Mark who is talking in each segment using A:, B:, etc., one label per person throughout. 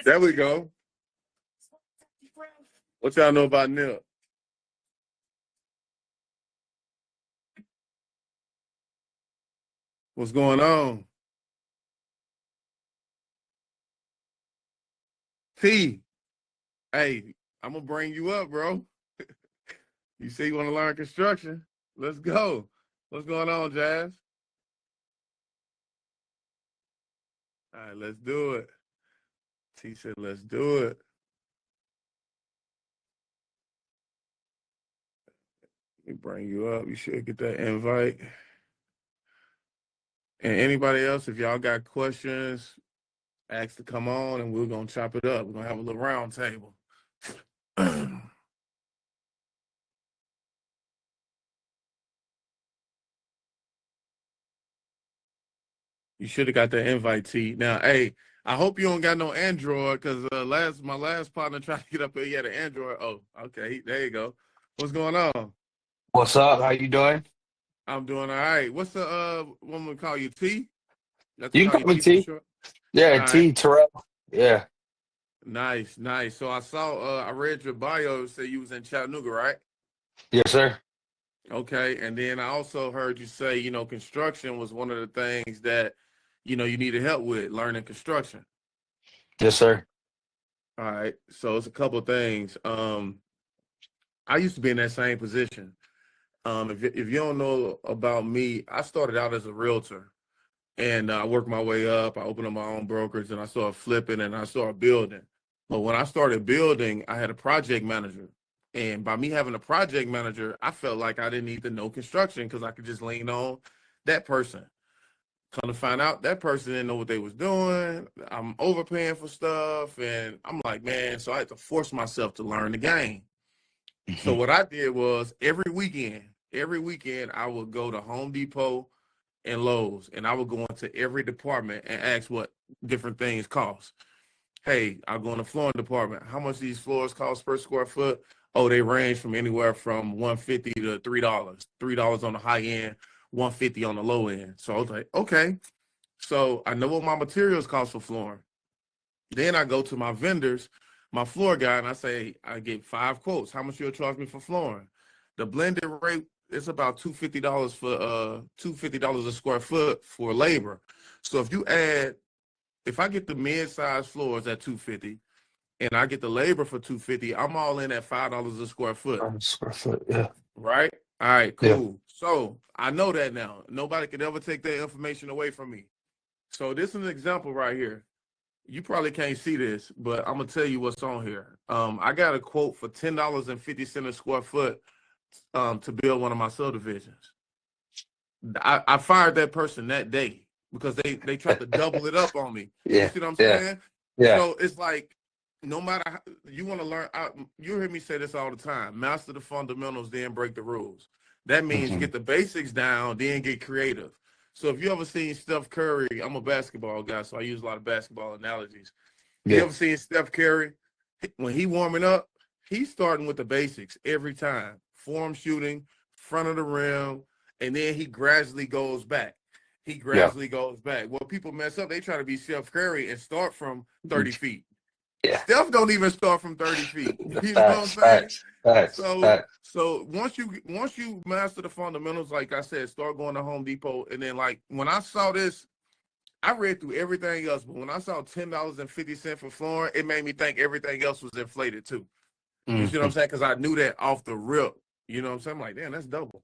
A: There we go. What y'all know about Nip? What's going on? T, hey, I'm gonna bring you up, bro. You say you want to learn construction? Let's go. What's going on, Jazz? All right, let's do it. T said, let's do it. Let me bring you up. You should get that invite. And anybody else, if y'all got questions, ask to come on and we're gonna chop it up. We're gonna have a little round table. You should have got the invite, T. Now, hey, I hope you don't got no Android, because my last partner tried to get up here, he had an Android. Oh, okay, there you go. What's going on?
B: What's up? How you doing?
A: I'm doing all right. What's the woman call you, T? That's to
B: You
A: call
B: can
A: you
B: call me
A: T for
B: T.
A: short.
B: Yeah,
A: All right,
B: T Terrell. Yeah.
A: nice, nice. So I saw, I read your bio, say you was in Chattanooga, right?
B: Yes, sir.
A: Okay, and then I also heard you say, construction was one of the things that, you needed help with, learning construction.
B: Yes, sir.
A: All right, so it's a couple of things. I used to be in that same position. If you don't know about me, I started out as a realtor, and I worked my way up. I opened up my own brokerage, and I started flipping, and I started building. But when I started building, I had a project manager, and by me having a project manager, I felt like I didn't need to know construction because I could just lean on that person. Come to find out, that person didn't know what they was doing. I'm overpaying for stuff, and I'm like, man, so I had to force myself to learn the game. So
B: Hmm.
A: what I did was every weekend I would go to Home Depot and Lowe's, and I would go into every department and ask what different things cost. Hey, I'll go in the flooring department. How much these floors cost per square foot? Oh, they range from anywhere from 150 to $3. $3 on the high end, 150 on the low end. So I was like, okay. So I know what my materials cost for flooring. Then I go to my vendors, my floor guy, and I say, I get 5 quotes. How much you'll charge me for flooring? The blended rate is about $250 for $250 a square foot for labor. So if I get the mid-size floors at 250 and I get the labor for 250, I'm all in at $5 a square foot.
B: Square foot. Yeah.
A: Right? All right,
B: Yeah.
A: cool. So I know that now. Nobody could ever take that information away from me. So this is an example right here. You probably can't see this, but I'm gonna tell you what's on here. I got a quote for $10.50 a square foot to build one of my subdivisions. I fired that person that day because they tried to double it up on me. You
B: Yeah.
A: see what I'm
B: Yeah.
A: saying?
B: Yeah.
A: So it's like no matter how you want to learn, you hear me say this all the time: master the fundamentals, then break the rules. That means
B: Hmm.
A: get the basics down, then get creative. So if you ever seen Steph Curry, I'm a basketball guy, so I use a lot of basketball analogies. You
B: Yeah.
A: ever seen Steph Curry when he warming up? He's starting with the basics every time: form shooting, front of the rim, and then he gradually goes back. He
B: Yeah.
A: gradually goes back. Well, people mess up. They try to be Steph Curry and start from 30 feet.
B: Yeah.
A: Steph don't even start from 30 feet. You know what I'm
B: Facts.
A: saying?
B: Facts. Facts.
A: So
B: Facts.
A: so once you master the fundamentals, like I said, start going to Home Depot. And then like when I saw this, I read through everything else, but when I saw $10.50 for flooring, it made me think everything else was inflated too. You see what I'm
B: Hmm.
A: saying? Because I knew that off the rip. You know what I'm saying? I'm like, damn, that's double.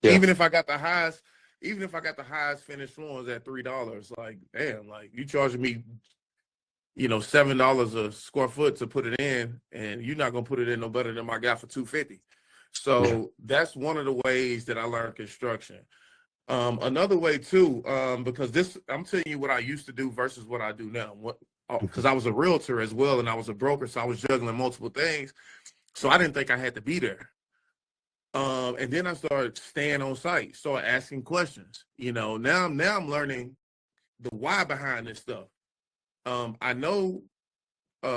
B: Yeah.
A: Even if I got the highest, even if I got the highest finished floors at $3, like, damn, like you charging me, $7 a square foot to put it in, and you're not gonna put it in no better than my guy for 250.
B: Yeah.
A: So that's one of the ways that I learned construction. Another way too, because this I'm telling you what I used to do versus what I do now. Because I was a realtor as well, and I was a broker, so I was juggling multiple things. So I didn't think I had to be there. And then I started staying on site, started asking questions. Now I'm learning the why behind this stuff. I know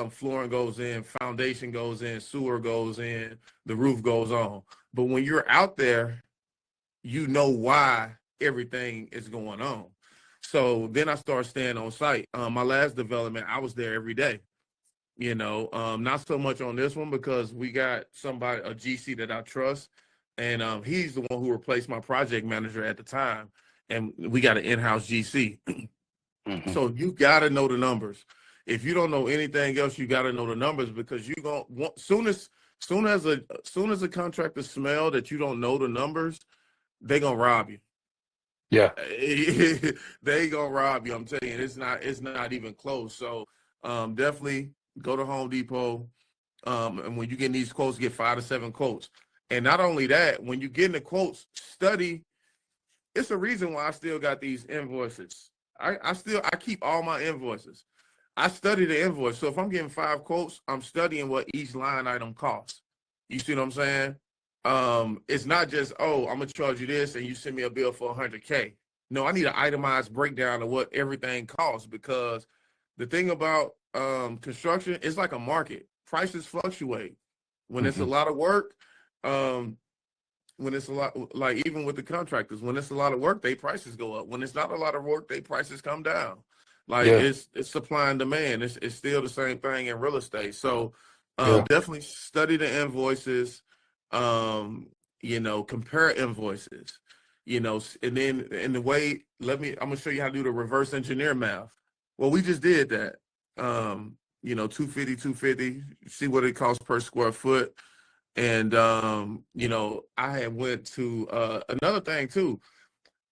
A: flooring goes in, foundation goes in, sewer goes in, the roof goes on. But when you're out there, you know why everything is going on. So then I started staying on site. My last development, I was there every day. Not so much on this one because we got somebody, a GC that I trust, and he's the one who replaced my project manager at the time, and we got an in-house GC.
B: Mm-hmm.
A: So you got to know the numbers. If you don't know anything else, you got to know the numbers, because you going soon as a contractor smell that you don't know the numbers, they gonna rob you.
B: Yeah.
A: They gonna rob you. I'm telling you, it's not even close. So definitely go to Home Depot. And when you get these quotes, get 5 to 7 quotes. And not only that, when you get in the quotes, study. It's a reason why I still got these invoices. I keep all my invoices. I study the invoice. So if I'm getting 5 quotes, I'm studying what each line item costs. You see what I'm saying? It's not just, oh, I'm gonna charge you this and you send me a bill for 100K. No, I need an itemized breakdown of what everything costs, because the thing about construction, it's like a market. Prices fluctuate. When it's a
B: Mm-hmm.
A: lot of work, um, when it's a lot, like even with the contractors, when it's a lot of work, they prices go up. When it's not a lot of work, they prices come down. Like
B: Yeah.
A: it's supply and demand. It's still the same thing in real estate. So
B: Yeah.
A: definitely study the invoices. Um, compare invoices. And then in the way, I'm gonna show you how to do the reverse engineer math. Well, we just did that. 250, see what it costs per square foot. And I had went to another thing too.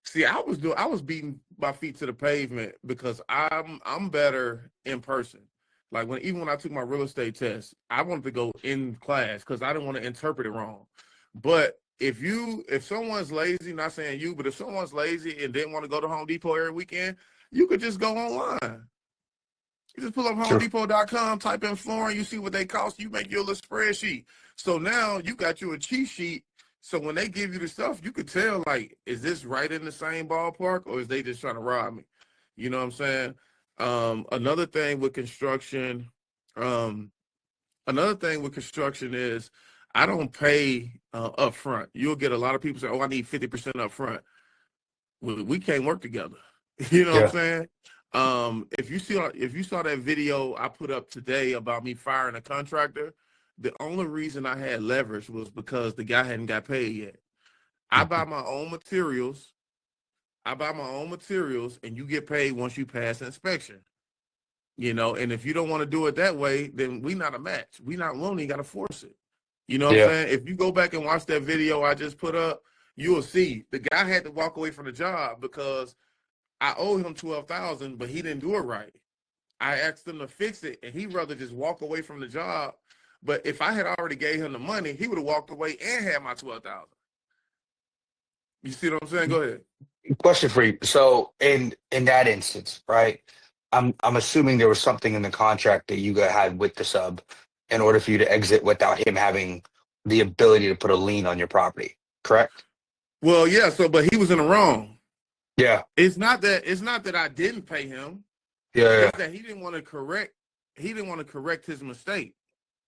A: See, I was beating my feet to the pavement because I'm better in person. Like even when I took my real estate test, I wanted to go in class because I didn't want to interpret it wrong. But if someone's lazy, not saying you, but if someone's lazy and didn't want to go to Home Depot every weekend, you could just go online. You just pull up
B: True.
A: HomeDepot.com, type in flooring, you see what they cost, you make your little spreadsheet. So now you got you a cheat sheet. So when they give you the stuff, you could tell, like, is this right in the same ballpark, or is they just trying to rob me? You know what I'm saying? Another thing with construction, um, is I don't pay up front. You'll get a lot of people say, oh, I need 50% up front. We can't work together. You know what I'm
B: Yeah.
A: saying? If you saw that video I put up today about me firing a contractor, the only reason I had leverage was because the guy hadn't got paid yet. I
B: Mm-hmm.
A: buy my own materials. And you get paid once you pass inspection. And if you don't want to do it that way, then we not a match. We don't even got to force it. You know what I'm
B: Yeah.
A: saying? If you go back and watch that video I just put up, you will see the guy had to walk away from the job because I owe him 12,000, but he didn't do it right. I asked him to fix it, and he'd rather just walk away from the job. But if I had already gave him the money, he would have walked away and had my 12,000. You see what I'm saying? Go ahead.
B: Question for you. So in that instance, right? I'm assuming there was something in the contract that you guys had with the sub in order for you to exit without him having the ability to put a lien on your property, correct?
A: Well, yeah. So, but he was in the wrong.
B: Yeah.
A: It's not that I didn't pay him.
B: Yeah.
A: It's that he didn't want to correct. He didn't want to correct his mistake.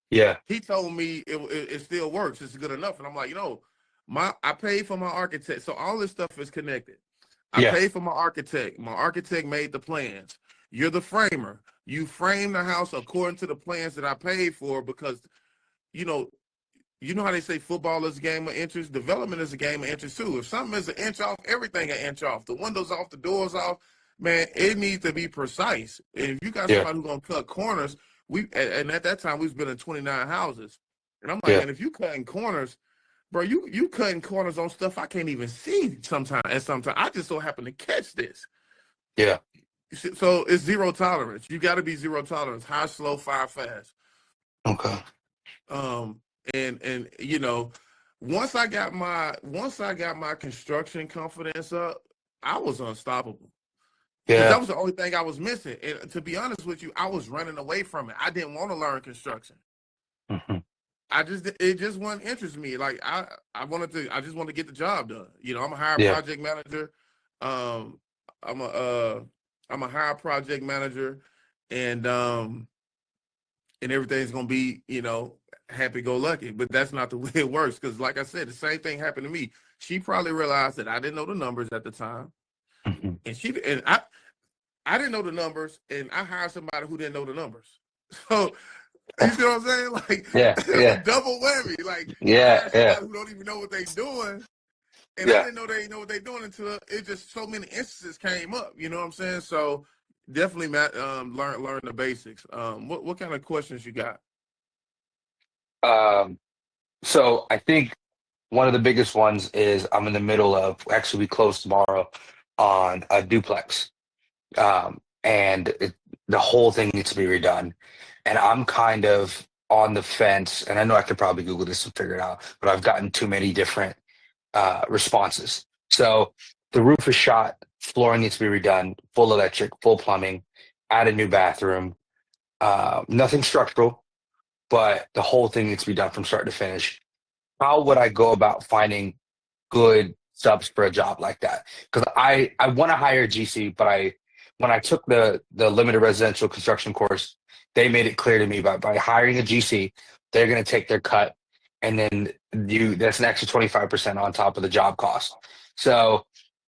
B: Yeah.
A: He told me it still works. It's good enough, and I'm like, I paid for my architect, so all this stuff is connected. I
B: Yeah.
A: paid for my architect. My architect made the plans. You're the framer. You frame the house according to the plans that I paid for, because you know how they say football is a game of inches. Development is a game of inches too. If something is an inch off, everything an inch off. The windows off, the doors off. Man, it needs to be precise. And if you got
B: Yeah.
A: somebody who's gonna cut corners, and at that time we was building 29 houses, and I'm like,
B: Yeah.
A: man, if you cutting corners, bro, you cutting corners on stuff I can't even see sometimes. And sometimes I just so happen to catch this.
B: Yeah.
A: So it's zero tolerance. You got to be zero tolerance. High, slow, fire, fast.
B: Okay.
A: Um, and once I got my construction confidence up, I was unstoppable, because that
B: Yeah.
A: was the only thing I was missing. And to be honest with you, I was running away from it. I didn't want to learn construction.
B: Hmm.
A: It just wasn't interest me. Like I just wanted to get the job done. I'm a higher
B: Yeah.
A: project manager. Um, I'm a higher project manager, and everything's gonna be happy go lucky. But that's not the way it works, because like I said, the same thing happened to me. She probably realized that I didn't know the numbers at the time,
B: Hmm.
A: and she and I I didn't know the numbers, and I hired somebody who didn't know the numbers. So you see what I'm saying? Like
B: Yeah,
A: it's a
B: yeah,
A: double whammy. Like I
B: yeah,
A: hired
B: yeah,
A: somebody who don't even know what they doing, and I
B: yeah.
A: didn't know they know what they doing until it just so many instances came up. You know what I'm saying? So definitely, Matt, learn the basics. What kind of questions you got?
B: Um, so I think one of the biggest ones is I'm in the middle of actually we close tomorrow on a duplex. And the whole thing needs to be redone. And I'm kind of on the fence, and I know I could probably Google this and figure it out, but I've gotten too many different responses. So the roof is shot, flooring needs to be redone, full electric, full plumbing, add a new bathroom, nothing structural, but the whole thing needs to be done from start to finish. How would I go about finding good subs for a job like that? Because I want to hire a GC, but I when I took the limited residential construction course, they made it clear to me by hiring a GC, they're going to take their cut, and then you that's an extra 25% on top of the job cost. So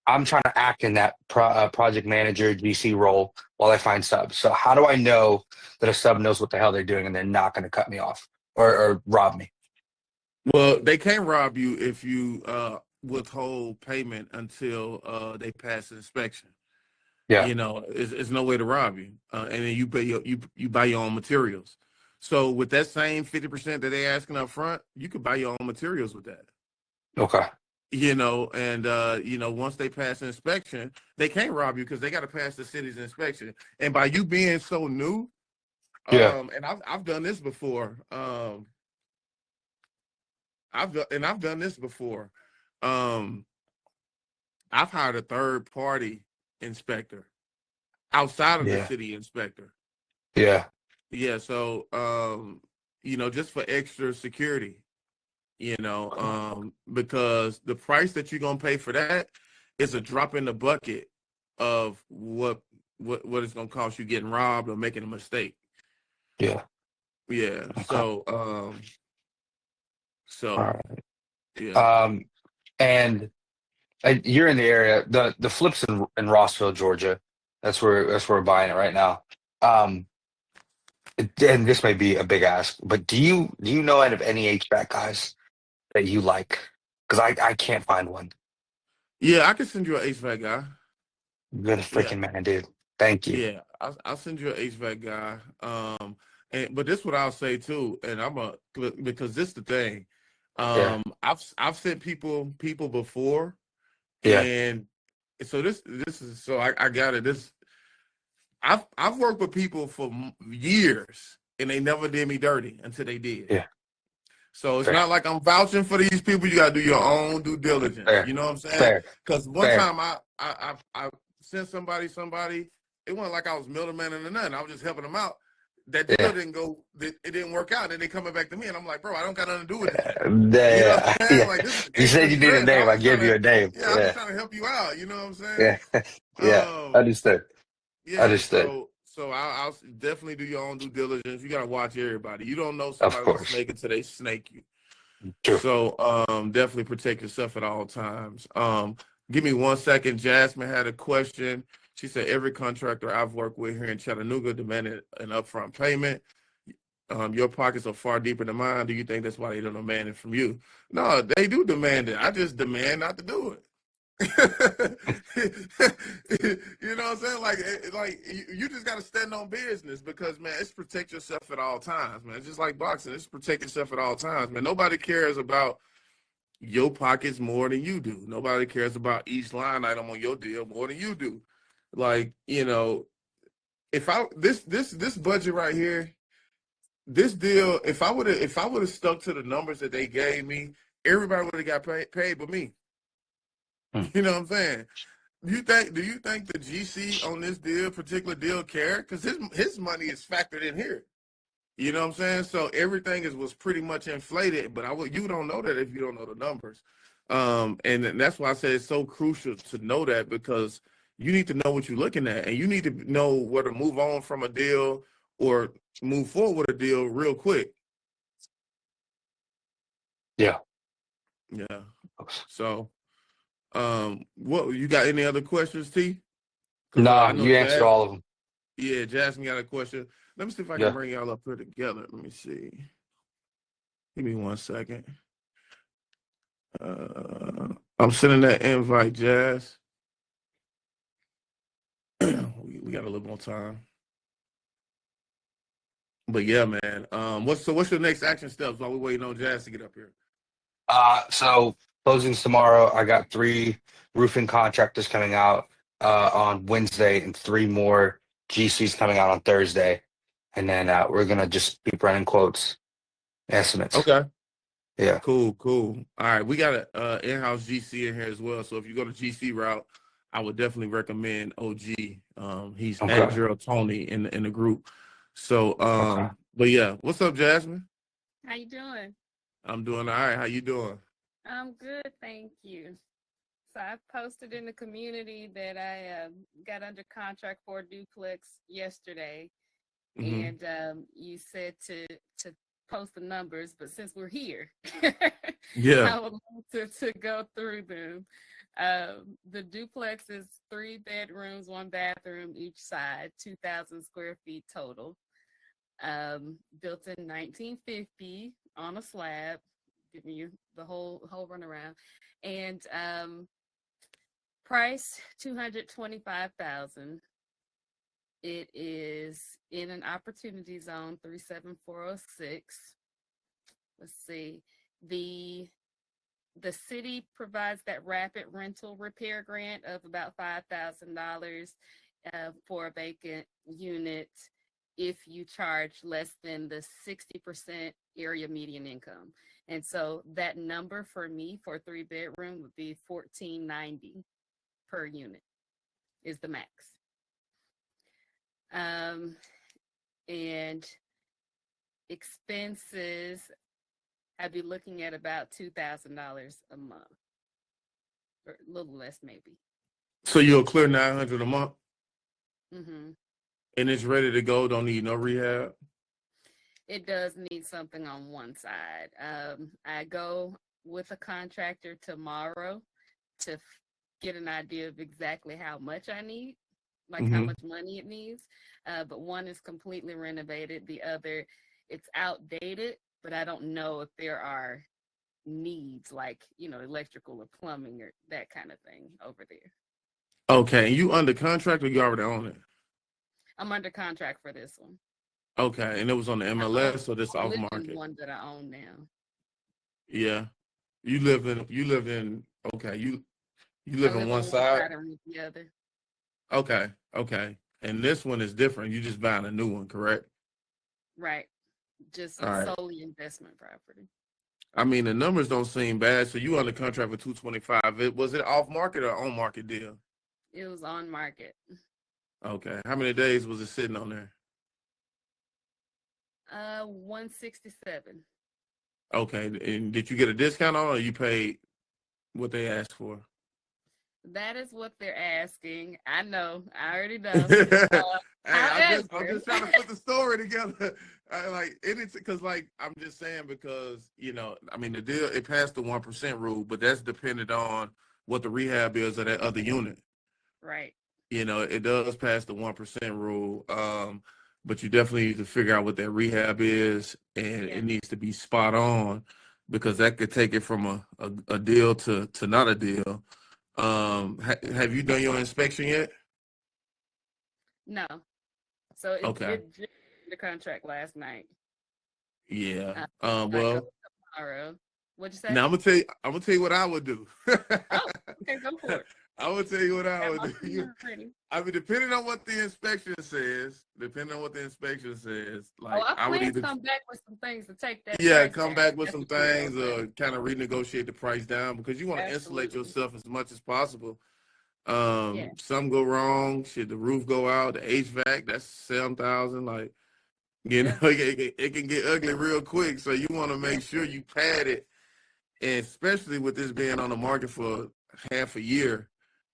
B: I'm trying to act in that project manager GC role while I find subs. So how do I know that a sub knows what the hell they're doing and they're not going to cut me off or rob me?
A: Well, they can't rob you if you withhold payment until they pass the inspection.
B: Yeah.
A: You know, it's no way to rob you, and then you pay you buy your own materials. So with that same 50% that they asking up front, you could buy your own materials with that.
B: Okay.
A: You know, and once they pass the inspection, they can't rob you because they got to pass the city's inspection. And by you being so new,
B: Yeah.
A: and I've done this before. I've done this before. Um, I've hired a third party inspector outside of the
B: Yeah.
A: city inspector.
B: Yeah.
A: Yeah, so just for extra security, because the price that you're gonna pay for that is a drop in the bucket of what it's gonna cost you getting robbed or making a mistake.
B: Yeah.
A: Yeah.
B: Okay. All
A: So
B: right.
A: yeah.
B: Um, and you're in the area. The flips in Rossville, Georgia. That's where we're buying it right now. Um, and this may be a big ask, but do you know out of any HVAC guys that you like? Because I can't find one.
A: Yeah, I can send you an HVAC guy.
B: You're the
A: Yeah.
B: freaking man, dude. Thank you.
A: Yeah, I'll send you an HVAC guy. But this what I'll say too, and because this the thing.
B: Yeah.
A: I've sent people before,
B: Yeah.
A: and so this is so I got it. I've worked with people for years, and they never did me dirty until they did.
B: Yeah.
A: So it's
B: Fair.
A: not like I'm vouching for these people. You got to do your own due diligence.
B: Fair.
A: You know what I'm saying?
B: Fair.
A: Because one
B: Fair.
A: time I sent somebody. It wasn't like I was middleman or nothing. I was just helping them out. That deal
B: Yeah.
A: didn't go. It didn't work out. And they coming back to me, and I'm like, bro, I don't got nothing to do with this. You know what
B: Yeah.
A: I'm saying?
B: Yeah.
A: Like this is
B: You said
A: extra
B: you need a
A: stress.
B: name. I gave you a name.
A: Yeah, I'm just
B: Yeah.
A: trying to help you out. You know what I'm saying?
B: Yeah. Yeah.
A: Um,
B: Understood.
A: yeah,
B: Understood.
A: so I'll definitely do your own due diligence. You gotta watch everybody. You don't know
B: Of
A: somebody's a
B: course.
A: snake until they snake you.
B: True.
A: So definitely protect yourself at all times. Give me 1 second. Jasmine had a question. She said every contractor I've worked with here in Chattanooga demanded an upfront payment. Your pockets are far deeper than mine. Do you think that's why they don't demand it from you? No, they do demand it. I just demand not to do it. You know what I'm saying? Like you just got to stand on business because man, it's protect yourself at all times, man. It's just like boxing, it's protect yourself at all times, man. Nobody cares about your pockets more than you do. Nobody cares about each line item on your deal more than you do. Like if I this budget right here, this deal, if I would have stuck to the numbers that they gave me, everybody would have got paid but me.
B: Hmm.
A: You know what I'm saying? Do you think the GC on this particular deal care? Because his money is factored in here. You know what I'm saying? So everything was pretty much inflated, but you don't know that if you don't know the numbers. And that's why I say it's so crucial to know that because you need to know what you're looking at and you need to know whether to move on from a deal or move forward with a deal real quick.
B: Yeah.
A: Yeah. So what you got any other questions, T? Because I
B: No,
A: know
B: you answered
A: Jazz.
B: all of them.
A: Yeah, Jasmine got a question. Let me see if I can
B: Yeah.
A: bring y'all up here together. Let me see. Give me 1 second. I'm sending that invite, Jazz. we got a little more time. But yeah, man. What's your next action steps while we're waiting on Jazz to get up here?
B: So closings tomorrow. I got 3 roofing contractors coming out on Wednesday and 3 more GCs coming out on Thursday. And then we're gonna just keep running quotes, estimates.
A: Okay.
B: Yeah.
A: Cool. All right, we got a in-house GC in here as well. So if you go to GC route, I would definitely recommend OG. He's at
B: Okay.
A: Gerald Tony in the group. So
B: Okay.
A: but yeah, what's up, Jasmine?
C: How you doing?
A: I'm doing all right. How you doing?
C: I'm good, thank you. So I posted in the community that I got under contract for a duplex yesterday,
A: Hmm.
C: and you said to post the numbers, but since we're here,
A: Yeah.
C: I would love to go through them. The duplex is 3 bedrooms, 1 bathroom each side, 2,000 square feet total. Built in 1950 on a slab, giving you the whole runaround, and price 225,000. It is in an opportunity zone 37406. Let's see, the city provides that rapid rental repair grant of about $5,000 for a vacant unit if you charge less than the 60% area median income. And so that number for me for a 3-bedroom would be $1,490 per unit is the max. And expenses, I'd be looking at about $2,000 a month, or a little less maybe.
A: So you'll clear 900 a month,
C: Mm-hmm.
A: and it's ready to go. Don't need no rehab.
C: It does need something on one side. I go with a contractor tomorrow to get an idea of exactly how much I need, like how
A: Hmm.
C: much money it needs. But one is completely renovated. The other, it's outdated, but I don't know if there are needs like, electrical or plumbing or that kind of thing over there.
A: Okay, and you under contract or you already own it?
C: I'm under contract for this one.
A: Okay, and it was on the MLS or this
C: I
A: off
C: live in
A: market?
C: one that I own now.
A: Yeah, you live in. Okay, you
C: I
A: live on
C: live
A: one
C: on one
A: side.
C: side and rent the other.
A: Okay, and this one is different. You just buying a new one, correct?
C: Right. Just
A: All right.
C: solely investment property.
A: I mean, the numbers don't seem bad. So you under contract for 225. Was it off market or on market deal?
C: It was on market.
A: Okay. How many days was it sitting on there?
C: 167.
A: Okay. And did you get a discount on it or you paid what they asked for?
C: That is what they're asking. I know. I already know.
A: Hey, I'm
C: However,
A: just trying to put the story together. Because I'm just saying because I mean the deal it passed the 1% rule, but that's dependent on what the rehab is of that other unit.
C: right.
A: It does pass the 1% rule, but you definitely need to figure out what that rehab is, and
C: Yeah.
A: it needs to be spot on because that could take it from a deal to not a deal. Have you done your inspection yet?
C: No. So
A: Okay.
C: it just the contract last night.
A: Yeah.
C: I go
A: Well,
C: tomorrow. What'd you say?
A: now I'm gonna tell you what I would do.
C: Oh, okay, go for it.
A: I would tell you what I
C: Got
A: would
C: my
A: do.
C: phone ready.
A: I mean, depending on what the inspection says,
C: Oh,
A: like
C: I
A: I would
C: plan to
A: either
C: come back with some things to take that
A: yeah,
C: price
A: come
C: down.
A: back with
C: That's
A: some
C: what you were
A: things
C: gonna say.
A: or kind of renegotiate the price down because you want to insulate
C: Absolutely.
A: yourself as much as possible.
C: Yeah.
A: Some go wrong, shit, the roof go out, the HVAC, that's 7,000. Like,
C: Yeah.
A: it can get ugly real quick. So you want to
C: Yeah.
A: make sure you pad it, and especially with this being on the market for half a year,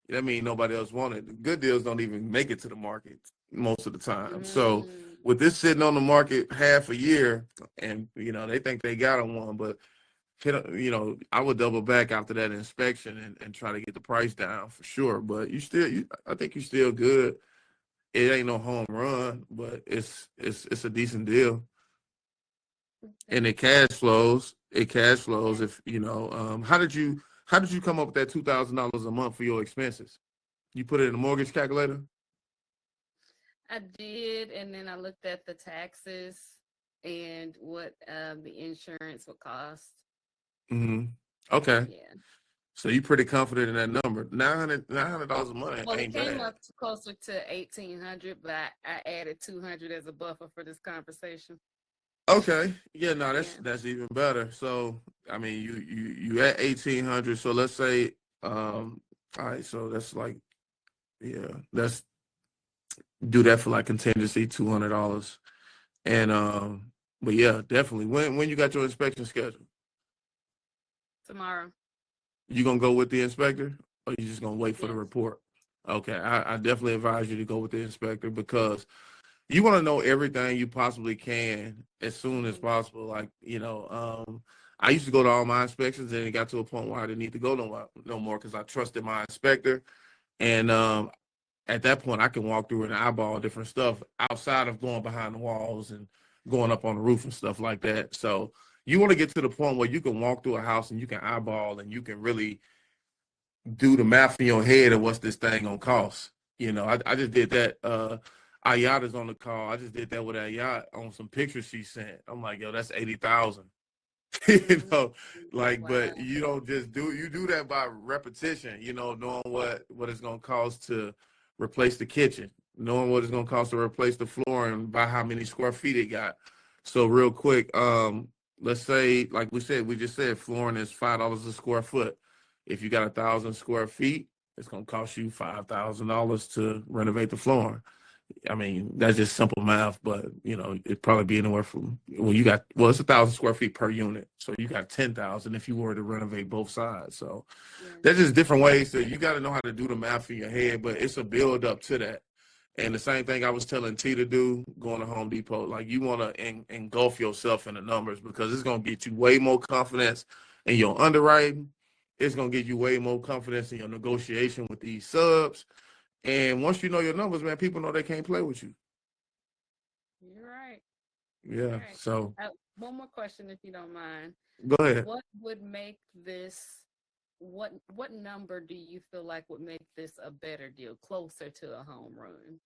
A: that means nobody else wanted it. The good deals don't even make it to the market most of the time. So
C: Mm,
A: with this sitting on the market half a year, and they think they got on one, but I would double back after that inspection and try to get the price down for sure. But I think you're still good. It ain't no home run, but it's a decent deal, and it cash flows. It cash flows. If how did you come up with that $2,000 a month for your expenses? You put it in a mortgage calculator.
C: I did, and then I looked at the taxes and what the insurance would cost.
A: Mm-hmm. Okay.
C: Yeah.
A: So you're pretty confident in that number. $900 a month
C: Well, it
A: ain't
C: came
A: bad.
C: up closer to 1,800, but I added 200 as a buffer for this conversation.
A: Okay. Yeah, no,
C: Yeah.
A: that's even better. So I mean you at 1,800. So let's say all right, so that's like let's do that for like contingency, $200. And but yeah, definitely. When you got your inspection scheduled?
C: Tomorrow.
A: You gonna go with the inspector, or you just gonna wait for the
C: Yes.
A: report? Okay, I definitely advise you to go with the inspector because you want to know everything you possibly can as soon as possible. Like I used to go to all my inspections, and it got to a point where I didn't need to go no more because I trusted my inspector. And at that point, I can walk through and eyeball different stuff outside of going behind the walls and going up on the roof and stuff like that. So you want to get to the point where you can walk through a house and you can eyeball and you can really do the math in your head of what's this thing gonna cost. I just did that. Ayat is on the call. I just did that with Ayat on some pictures she sent. I'm like, yo, that's 80,000. you know, like,
C: Wow.
A: but you don't just you do that by repetition, knowing what it's gonna cost to replace the kitchen, knowing what it's gonna cost to replace the flooring by how many square feet it got. So real quick, let's say, like we just said, flooring is $5 a square foot. If you got 1,000 square feet, it's gonna cost you $5,000 to renovate the flooring. I mean, that's just simple math, but it'd probably be anywhere from it's 1,000 square feet per unit, so you got 10,000 if you were to renovate both sides. So there's just different ways you got to know how to do the math in your head, but it's a build up to that. And the same thing I was telling T to do going to Home Depot, like you want to engulf yourself in the numbers because it's going to get you way more confidence in your underwriting. It's going to get you way more confidence in your negotiation with these subs. And once you know your numbers, man, people know they can't play with you.
C: You're right.
A: Yeah.
C: Right.
A: So
C: one more question, if you don't mind.
A: go ahead.
C: What would make this? What number do you feel like would make this a better deal, closer to a home run?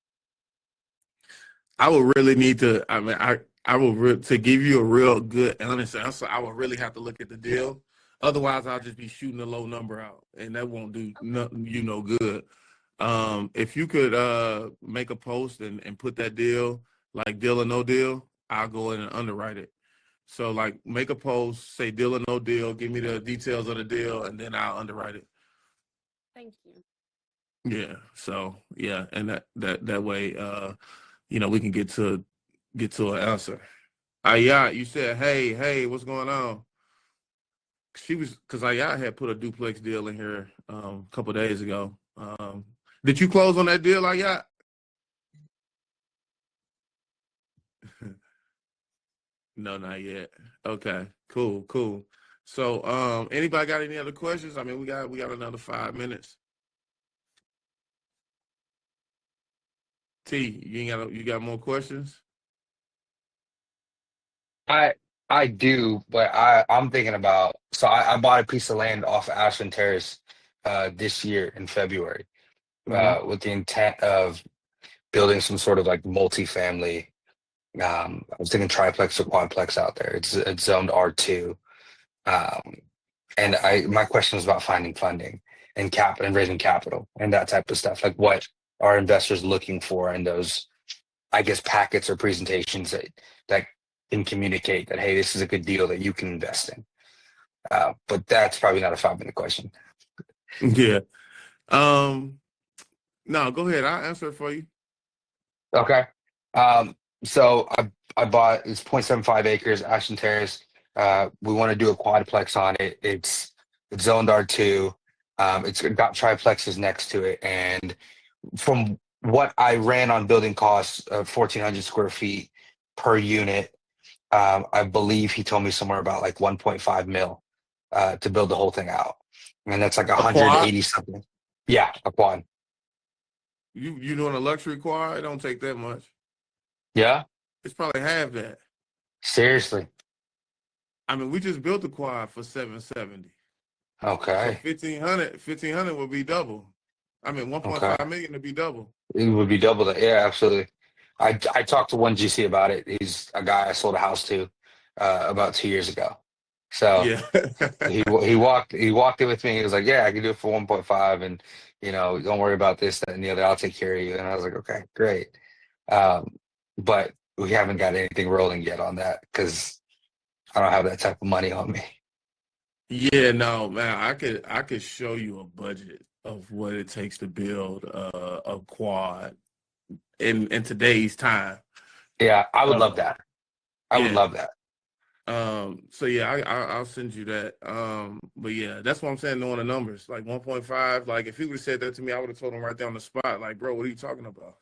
A: I would really need to. I mean, I will to give you a real good, honest answer. I would really have to look at the deal. Otherwise, I'll just be shooting a low number out, and that won't do nothing good. If you could make a post and put that deal like deal or no deal, I'll go in and underwrite it. So like make a post, say deal or no deal, give me the details of the deal, and then I'll underwrite it.
C: Thank you.
A: Yeah. So yeah, and that way we can get to an answer. Ayat, you said, hey, what's going on? Because Ayat had put a duplex deal in here a couple of days ago. Did you close on that deal, Ayat? No, not yet. Okay, cool. So, anybody got any other questions? I mean, we got another 5 minutes. T, you got more questions?
B: I do, but I'm thinking about I bought a piece of land off of Ashland Terrace this year in February
A: Mm-hmm.
B: with the intent of building some sort of like multifamily. I was thinking triplex or quadplex out there. It's zoned R2. Um, and my question is about finding funding and capital and raising capital and that type of stuff. Like what are investors looking for in those, I guess, packets or presentations that can communicate that, hey, this is a good deal that you can invest in. But that's probably not a 5-minute question.
A: Yeah. No, go ahead. I'll answer it for you.
B: Okay. So I bought it's 0.75 acres, Ashton Terrace. We want to do a quadplex on it. It's zoned R2. It's got triplexes next to it, and from what I ran on building costs of 1,400 square feet per unit, I believe he told me somewhere about like 1.5 mil to build the whole thing out. And that's like
A: A quad?
B: 180 something. Yeah, a quad.
A: You doing a luxury quad? It don't take that much.
B: Yeah,
A: It's probably half that.
B: seriously.
A: I mean, we just built a quad for 770. So
B: Okay.
A: 1500 would be double. I mean,
B: Okay.
A: 1.5 million would be double.
B: It would be double that. Yeah, absolutely. I talked to one GC about it. He's a guy I sold a house to about 2 years ago. So
A: Yeah.
B: he walked it with me. He was like, "Yeah, I can do it for 1.5, and don't worry about this, that, and the other. I'll take care of you." And I was like, "Okay, great." Um, but we haven't got anything rolling yet on that because I don't have that type of money on me.
A: Yeah, no, man, I could show you a budget of what it takes to build a quad in today's time.
B: Yeah, I would love
A: Uh,
B: that. I would
A: yeah.
B: love that.
A: So yeah, I'll send you that. But yeah, that's what I'm saying, knowing the numbers. Like 1.5, like if he would have said that to me, I would have told him right there on the spot, like, bro, what are you talking about?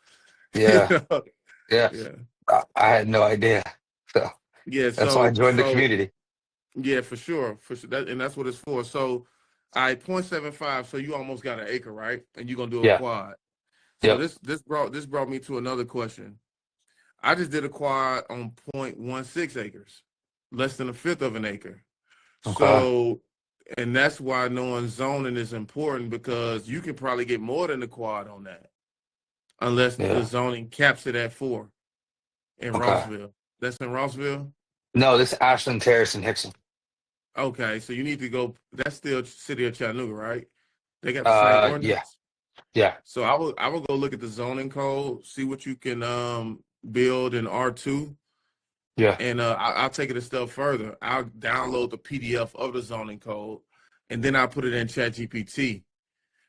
A: You
B: Yeah,
A: know?
B: yeah.
A: Yeah.
B: I had no idea. So
A: Yeah,
B: that's why I joined the
A: so
B: community.
A: yeah, for sure. For sure. And that's what it's for. So I 0.75, so you almost got an acre, right? And you're gonna do a
B: Yeah.
A: quad. So
B: Yep.
A: this brought me to another question. I just did a quad on 0.16 acres, less than a fifth of an acre.
B: Okay.
A: So, and that's why knowing zoning is important, because you can probably get more than the quad on that, unless the
B: Yeah.
A: zoning caps it at 4 in
B: Okay.
A: Rossville. That's in Rossville?
B: No, this Ashland Terrace and Hickson.
A: Okay, so you need to go. That's still city of Chattanooga, right? They got the same
B: Yeah.
A: ordinance.
B: Yeah.
A: So I will go look at the zoning code, see what you can build in R2,
B: Yeah.
A: and I'll take it a step further. I'll download the PDF of the zoning code, and then I'll put it in ChatGPT.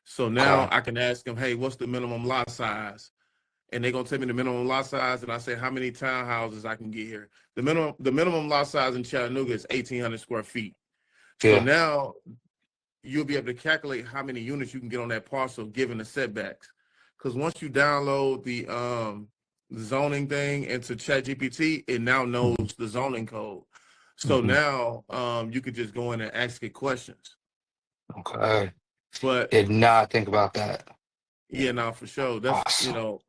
A: So now
B: Okay.
A: I can ask them, hey, what's the minimum lot size? And they're gonna tell me the minimum lot size, and I say how many townhouses I can get here. The minimum lot size in Chattanooga is 1,800 square feet. So
B: Yeah.
A: now you'll be able to calculate how many units you can get on that parcel given the setbacks. Because once you download the zoning thing into ChatGPT, it now knows
B: Hmm.
A: the zoning code. So
B: Hmm.
A: now you could just go in and ask it questions.
B: Okay.
A: But
B: Did not think about that.
A: yeah, now for sure. That's
B: Awesome.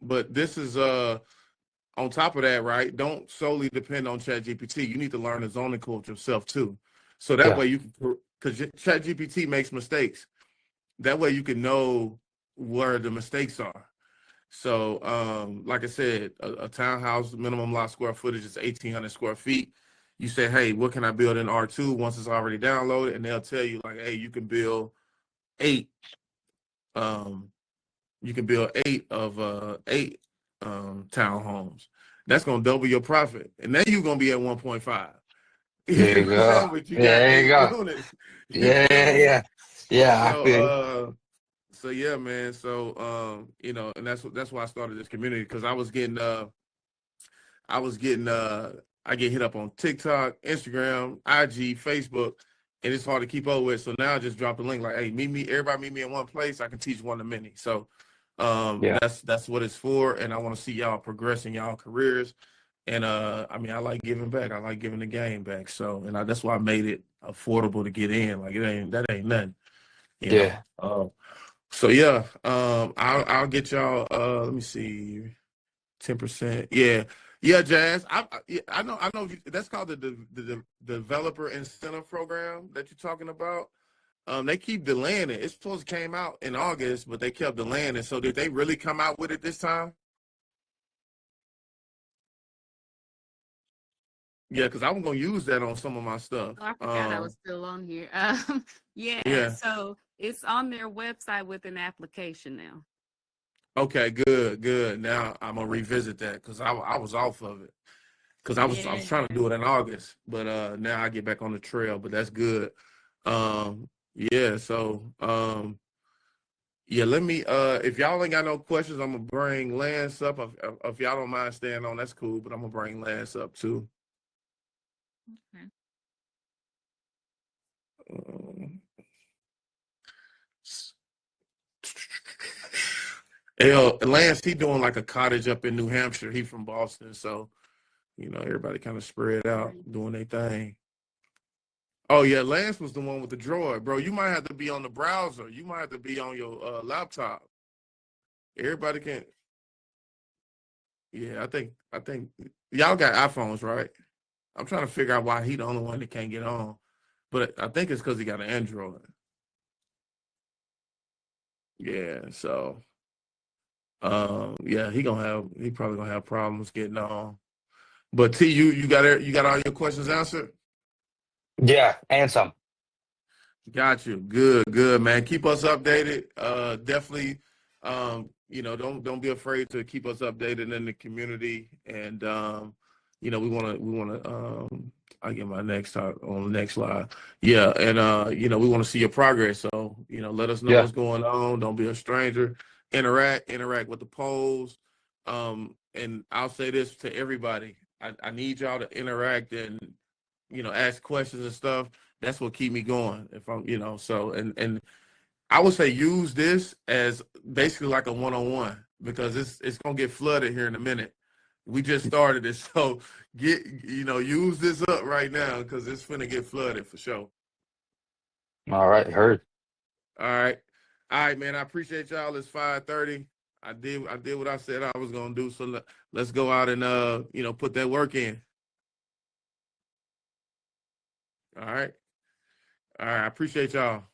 A: but this is on top of that, right? Don't solely depend on ChatGPT. You need to learn the zoning code yourself too. So that
B: Yeah.
A: way you can, because ChatGPT makes mistakes. That way you can know where the mistakes are. So, like I said, a townhouse minimum lot square footage is 1,800 square feet. You say, hey, what can I build in R2 once it's already downloaded? And they'll tell you, like, hey, you can build eight. Um, you can build eight townhomes. That's gonna double your profit, and then you're gonna be at 1.5. You
B: There
A: know
B: you
A: what I'm
B: go.
A: saying? But you
B: Yeah,
A: got
B: there you
A: eight
B: go.
A: units. You
B: Yeah.
A: feel
B: Yeah.
A: me?
B: Yeah. Yeah. I
A: So
B: feel you.
A: so yeah, man. So and that's why I started this community, because I get hit up on TikTok, Instagram, IG, Facebook, and it's hard to keep up with. So now I just dropped a link like, hey, everybody meet me in one place. I can teach one to many. So
B: Yeah.
A: that's what it's for. And I want to see y'all progressing y'all careers. And I mean, I like giving back. I like giving the game back. So that's why I made it affordable to get in. Like that ain't nothing, you
B: Yeah.
A: know. So yeah, I'll get y'all. Let me see, 10%. Yeah, yeah, Jazz. Yeah, I know. That's called the developer incentive program that you're talking about. They keep delaying it. It's supposed to came out in August, but they kept delaying it. So did they really come out with it this time? Yeah, because I'm gonna use that on some of my stuff.
C: Oh, I forgot I was still on here. Yeah,
A: Yeah.
C: so it's on their website with an application now.
A: Okay. Good. Good. Now I'm gonna revisit that because I was off of it. Because I was
C: Yeah.
A: trying to do it in August, but now I get back on the trail. But that's good. Yeah. So yeah. Let me. If y'all ain't got no questions, I'm gonna bring Lance up. If y'all don't mind staying on, that's cool. But I'm gonna bring Lance up too.
C: Okay.
A: Um, Lance, he doing like a cottage up in New Hampshire. He from Boston, so everybody kind of spread out
C: Nice.
A: doing their thing. Oh yeah, Lance was the one with the droid, bro. You might have to be on the browser. You might have to be on your laptop. Everybody can. Yeah, I think y'all got iPhones, right? I'm trying to figure out why he the only one that can't get on, but I think it's because he got an Android. Yeah, so yeah, he probably gonna have problems getting on. But T, you got all your questions answered?
B: Yeah, and some.
A: Got you. Good, good, man. Keep us updated. Definitely, don't be afraid to keep us updated in the community. And we wanna I'll get my next talk on the next slide. Yeah, and we want to see your progress. So, let us know
B: Yeah.
A: what's going on. Don't be a stranger. Interact with the polls. And I'll say this to everybody. I need y'all to interact and ask questions and stuff. That's what keep me going. If I'm, so and I would say use this as basically like a one-on-one because it's gonna get flooded here in a minute. We just started it, so use this up right now because it's gonna get flooded for sure.
B: All right, heard.
A: All right, man. I appreciate y'all. It's 5:30. I did what I said I was gonna do. So let's go out and put that work in. All right, all right. I appreciate y'all.